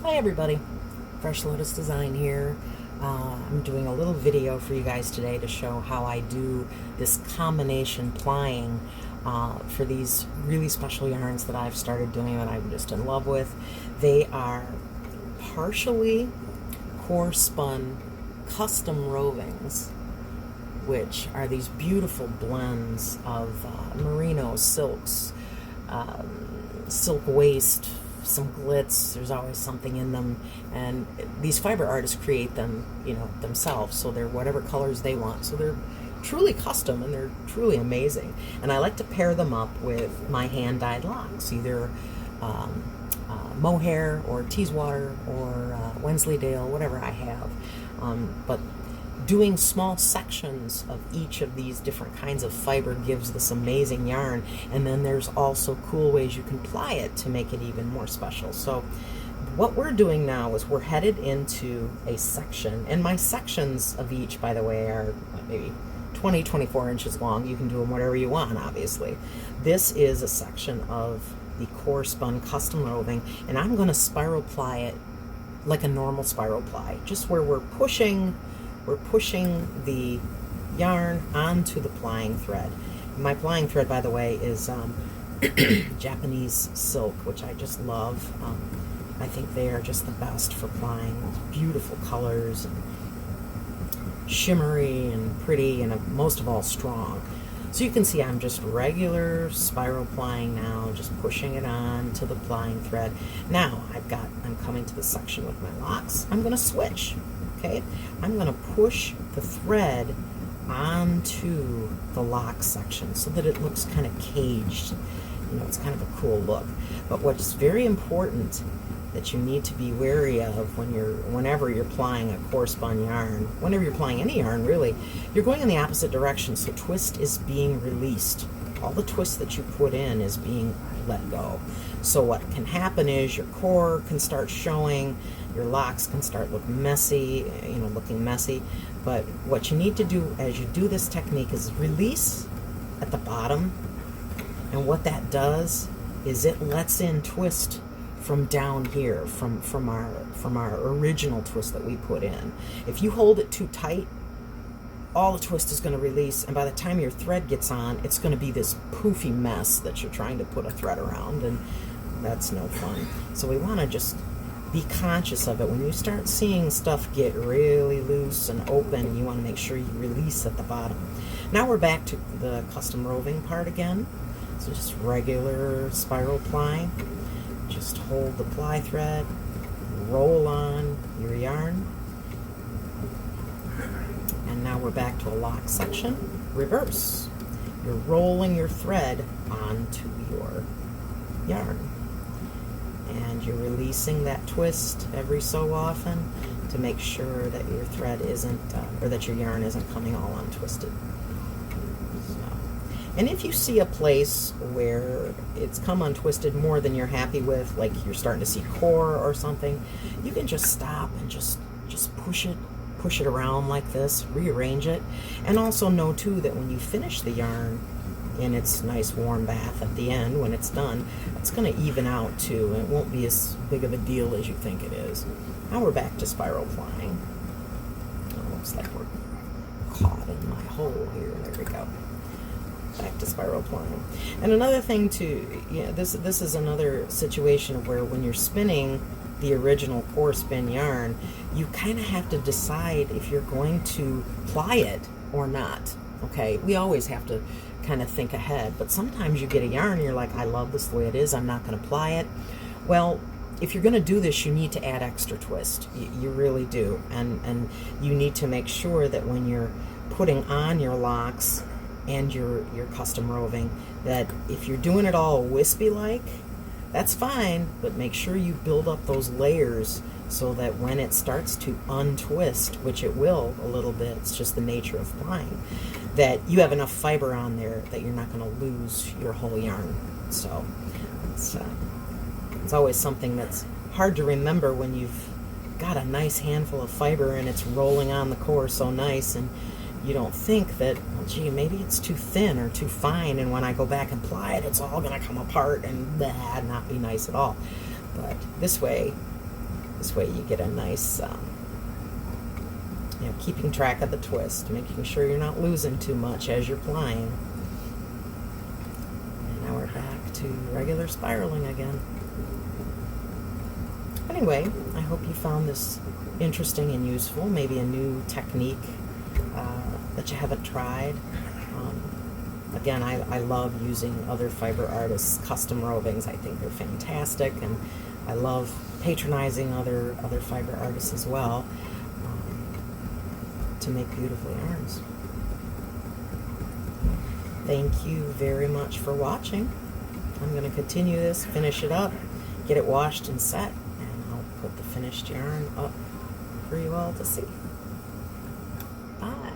Hi everybody, Fresh Lotus Design here. I'm doing a little video for you guys today to show how I do this combination plying for these really special yarns that I've started doing that I'm just in love with. They are partially Corespun custom rovings, which are these beautiful blends of merino silks, silk waste, some glitz. There's always something in them, and these fiber artists create them, themselves, so they're whatever colors they want. So they're truly custom and they're truly amazing. And I like to pair them up with my hand-dyed locks, either mohair or teeswater or Wensleydale, whatever I have. But doing small sections of each of these different kinds of fiber gives this amazing yarn, and then there's also cool ways you can ply it to make it even more special. So what we're doing now is we're headed into a section, and my sections of each, by the way, are maybe 24 inches long. You can do them whatever you want, obviously. This is a section of the Corespun custom roving, and I'm going to spiral ply it like a normal spiral ply, just where we're pushing the yarn onto the plying thread. My plying thread, by the way, is Japanese silk, which I just love. I think they are just the best for plying. Beautiful colors, and shimmery and pretty, and most of all strong. So you can see I'm just regular spiral plying now, just pushing it on to the plying thread. Now I'm coming to the section with my locks. I'm going to switch. Okay, I'm going to push the thread onto the lock section so that it looks kind of caged. It's kind of a cool look. But what's very important that you need to be wary of whenever you're plying a Corespun yarn, whenever you're plying any yarn really, you're going in the opposite direction, so twist is being released. All the twist that you put in is being let go. So what can happen is your core can start showing, your locks can start looking messy, but what you need to do as you do this technique is release at the bottom, and what that does is it lets in twist from down here, from our original twist that we put in. If you hold it too tight, all the twist is going to release, and by the time your thread gets on, it's going to be this poofy mess that you're trying to put a thread around, and that's no fun. So we want to just be conscious of it. When you start seeing stuff get really loose and open, you want to make sure you release at the bottom. Now we're back to the custom roving part again. So just regular spiral ply. Just hold the ply thread, roll on your yarn, and now we're back to a lock section. Reverse. You're rolling your thread onto your yarn, and you're releasing that twist every so often to make sure that your thread isn't, or that your yarn isn't coming all untwisted. And if you see a place where it's come untwisted more than you're happy with, like you're starting to see core or something, you can just stop and just push it around like this, rearrange it. And also know too that when you finish the yarn in its nice warm bath at the end, when it's done, it's going to even out too, and it won't be as big of a deal as you think it is. Now we're back to spiral plying. Oh, looks like we're caught in my hole here. There we go. Back to spiral plying. And another thing too, this is another situation where when you're spinning the original Corespun yarn, you kind of have to decide if you're going to ply it or not. Okay, we always have to kind of think ahead, but sometimes you get a yarn and you're like, I love this the way it is, I'm not going to ply it. Well, if you're going to do this, you need to add extra twist. You really do, and you need to make sure that when you're putting on your locks and your custom roving, that if you're doing it all wispy like, that's fine, but make sure you build up those layers so that when it starts to untwist, which it will a little bit, it's just the nature of plying, that you have enough fiber on there that you're not going to lose your whole yarn. So it's always something that's hard to remember when you've got a nice handful of fiber and it's rolling on the core so nice, and you don't think that, well, gee, maybe it's too thin or too fine, and when I go back and ply it, it's all going to come apart and not be nice at all. But this way This way you get a nice, keeping track of the twist, making sure you're not losing too much as you're plying. And now we're back to regular spiraling again. Anyway, I hope you found this interesting and useful, maybe a new technique that you haven't tried. Again, I love using other fiber artists' custom rovings. I think they're fantastic, and I love patronizing other fiber artists as well to make beautiful yarns. Thank you very much for watching. I'm going to continue this, finish it up, get it washed and set, and I'll put the finished yarn up for you all to see. Bye.